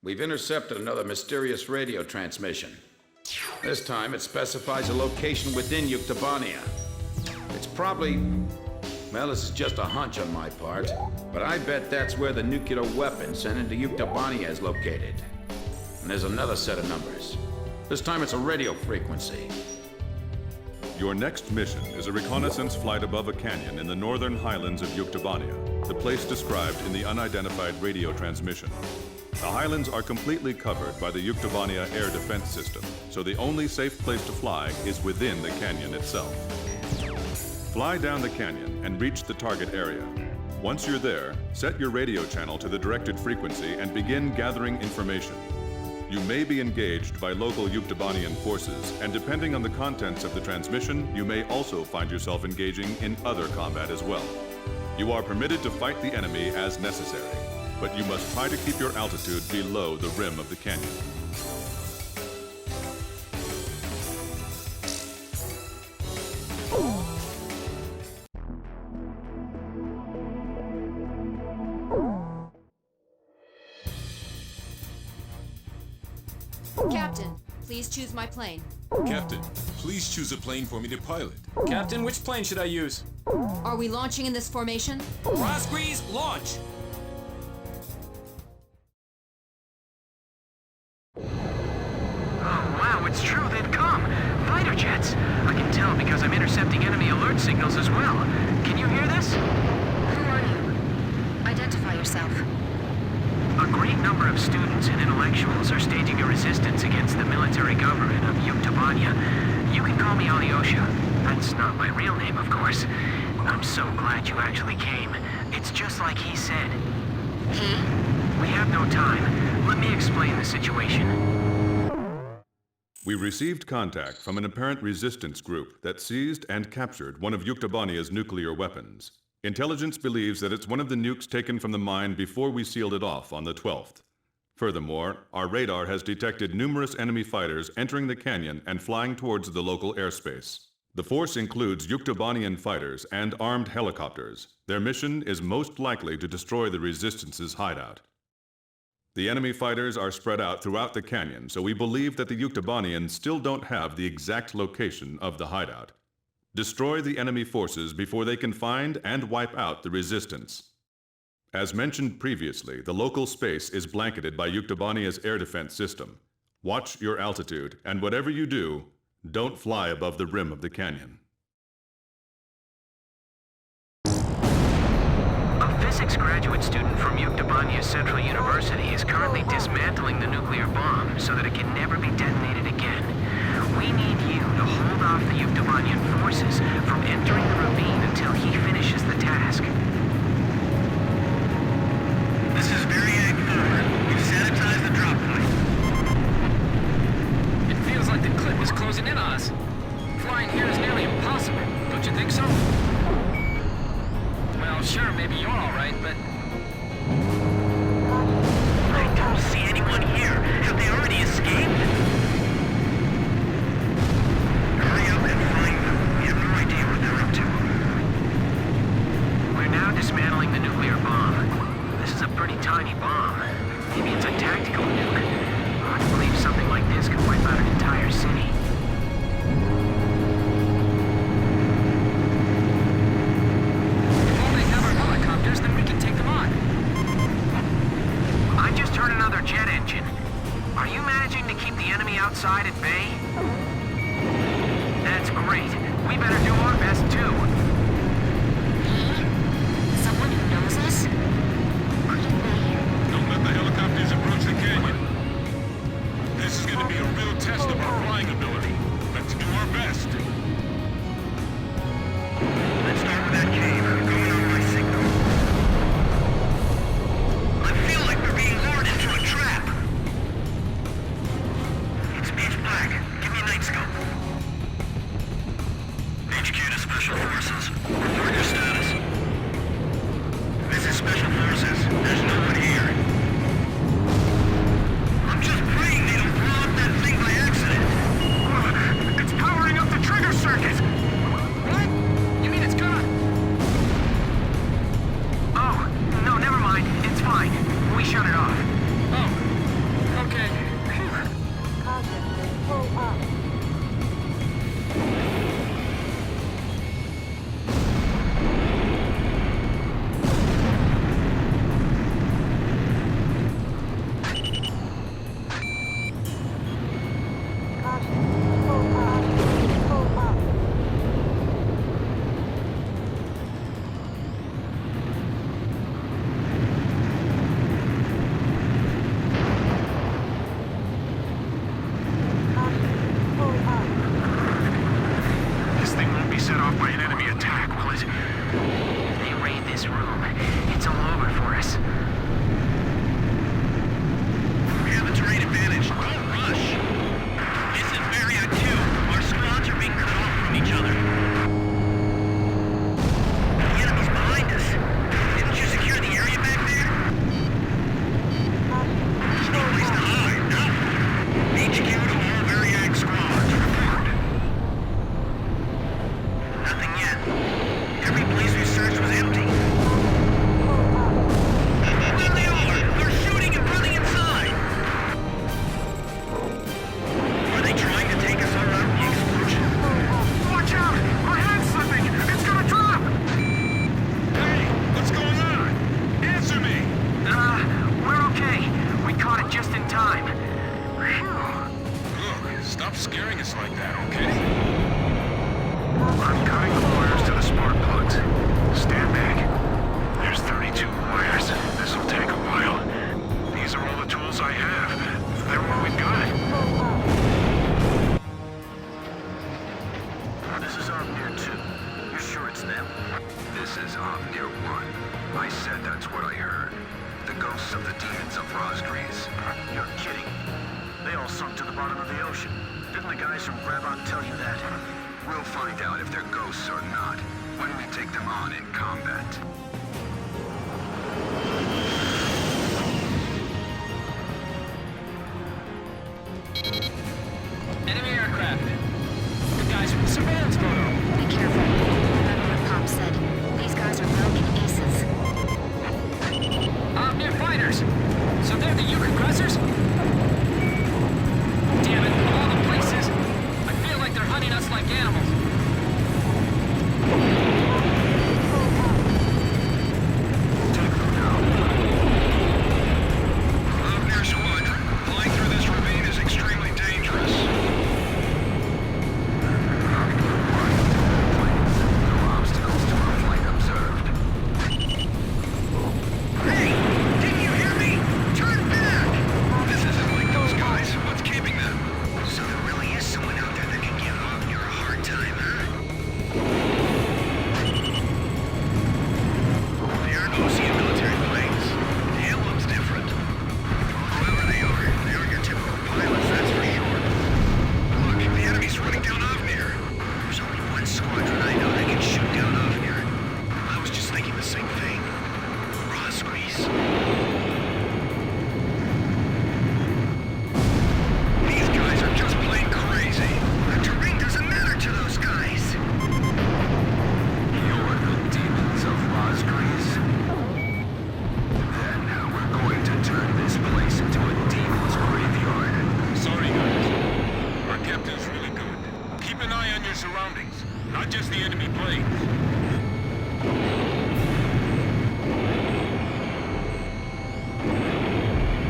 We've intercepted another mysterious radio transmission. This time it specifies a location within Yuktobania. It's probably... well, this is just a hunch on my part, but I bet that's where the nuclear weapon sent into Yuktobania is located. And there's another set of numbers. This time it's a radio frequency. Your next mission is a reconnaissance flight above a canyon in the northern highlands of Yuktobania, the place described in the unidentified radio transmission. The highlands are completely covered by the Yuktobania air defense system, so the only safe place to fly is within the canyon itself. Fly down the canyon and reach the target area. Once you're there, set your radio channel to the directed frequency and begin gathering information. You may be engaged by local Yuktobanian forces, and depending on the contents of the transmission, you may also find yourself engaging in other combat as well. You are permitted to fight the enemy as necessary, but you must try to keep your altitude below the rim of the canyon. Captain, please choose my plane. Captain, please choose a plane for me to pilot. Captain, which plane should I use? Are we launching in this formation? Razgriz, launch! Oh, wow, it's true, they've come. Fighter jets. I can tell because I'm intercepting enemy alert signals as well. Can you hear this? Who are you? Identify yourself. A great number of students and intellectuals are staging a resistance against the military government of Yuktobania. You can call me Alyosha. That's not my real name, of course. I'm so glad you actually came. It's just like he said. He? We have no time. Let me explain the situation. We received contact from an apparent resistance group that seized and captured one of Yuktobania's nuclear weapons. Intelligence believes that it's one of the nukes taken from the mine before we sealed it off on the 12th. Furthermore, our radar has detected numerous enemy fighters entering the canyon and flying towards the local airspace. The force includes Yuktobanian fighters and armed helicopters. Their mission is most likely to destroy the Resistance's hideout. The enemy fighters are spread out throughout the canyon, so we believe that the Yuktobanians still don't have the exact location of the hideout. Destroy the enemy forces before they can find and wipe out the Resistance. As mentioned previously, the local space is blanketed by Yuktobania's air defense system. Watch your altitude, and whatever you do, don't fly above the rim of the canyon. A physics graduate student from Yuktobania Central University is currently dismantling the nuclear bomb so that it can never be detonated again. We need you to hold off the Yuktobanian forces from entering the ravine until he finishes the task. This is Variag 4. We've sanitized the drop point. It feels like the cliff is closing in on us. Flying here is nearly impossible, don't you think so? Well, sure, maybe you're all right, but... I don't see anyone here. Have they already escaped? Hurry up and find them. We have no idea what they're up to. We're now dismantling the nuclear bomb. This is a pretty tiny bomb. Maybe it's a tactical nuke. Hard to believe something like this could wipe out an entire city. If all they have are helicopters, then we can take them on. I just heard another jet engine. Are you managing to keep the enemy outside at bay? That's great. We better do our best too. He? Someone who knows us? Could it be? Don't let the helicopters approach the canyon. This is going to be a real test of our flying ability. Let's do our best. Let's start with that cave. Going on my signal. I feel like we're being lured into a trap. It's pitch black. is Omnir 1. I said that's what I heard. The ghosts of the demons of Razgriz. You're kidding. They all sunk to the bottom of the ocean. Didn't the guys from Grabon tell you that? We'll find out if they're ghosts or not when we take them on in combat. Enemy aircraft. The guys from the surveillance photo. Be careful. Remember what Pop said. These guys are broken aces. Omnir fighters. So they're the Uke aggressors? Damn it, of all the places. I feel like they're hunting us like animals. Take them down. Omnir Squadron, flying through this ravine is extremely dangerous. No obstacles to our flight observed. Hey! Didn't you hear me? Turn back! This isn't like those guys. What's keeping them? So there really is someone out there that can give Omnir a hard time, huh? They aren't Osean military planes. The emblem's different. Whoever they aren't your typical pilots, that's for sure. Look, the enemy's running down Omnir. There's only one squadron I know that can shoot down Omnir. I was just thinking the same thing. Razgriz. These guys are just plain crazy. The terrain doesn't matter to those guys. You're the demons of Razgriz. Then we're going to turn this place into a demon's graveyard. Sorry, guys. Our captain's really good. Keep an eye on your surroundings, not just the enemy planes.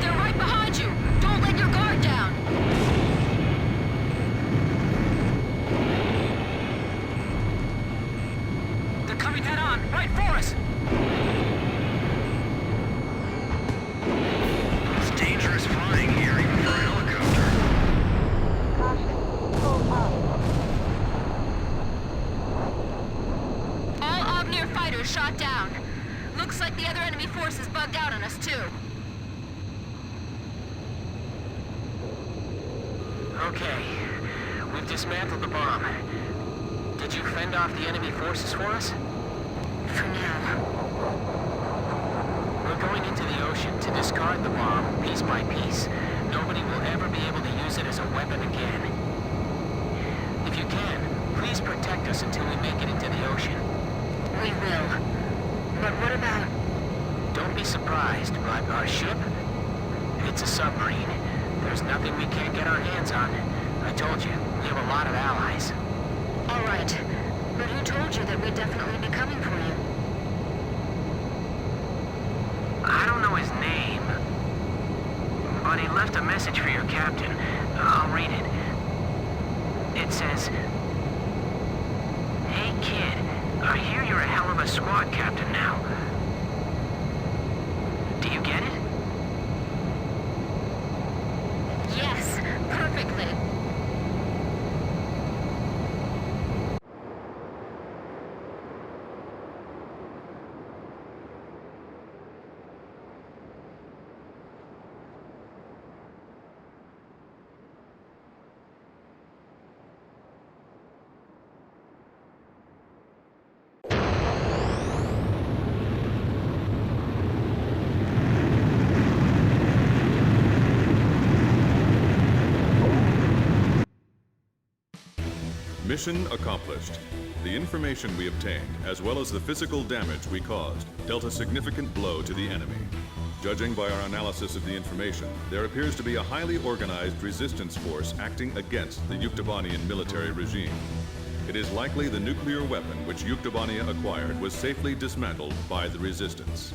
They're right behind you! Don't let your guard down! They're coming head on, right for us. It's dangerous flying here, even for a helicopter. All Omnir fighters shot down. Looks like the other enemy force is bugged out on us, too. Okay. We've dismantled the bomb. Did you fend off the enemy forces for us? For now. We're going into the ocean to discard the bomb piece by piece. Nobody will ever be able to use it as a weapon again. If you can, please protect us until we make it into the ocean. We will. But what about... Don't be surprised, but our ship? It's a submarine. There's nothing we can't get our hands on. I told you, we have a lot of allies. All right. But who told you that we'd definitely be coming for you? I don't know his name, but he left a message for your captain. I'll read it. It says, "Hey kid, I hear you're a hell of a squad captain now. Do you get it?" Yes, perfectly. Mission accomplished. The information we obtained, as well as the physical damage we caused, dealt a significant blow to the enemy. Judging by our analysis of the information, there appears to be a highly organized resistance force acting against the Yuktobanian military regime. It is likely the nuclear weapon which Yuktobania acquired was safely dismantled by the resistance.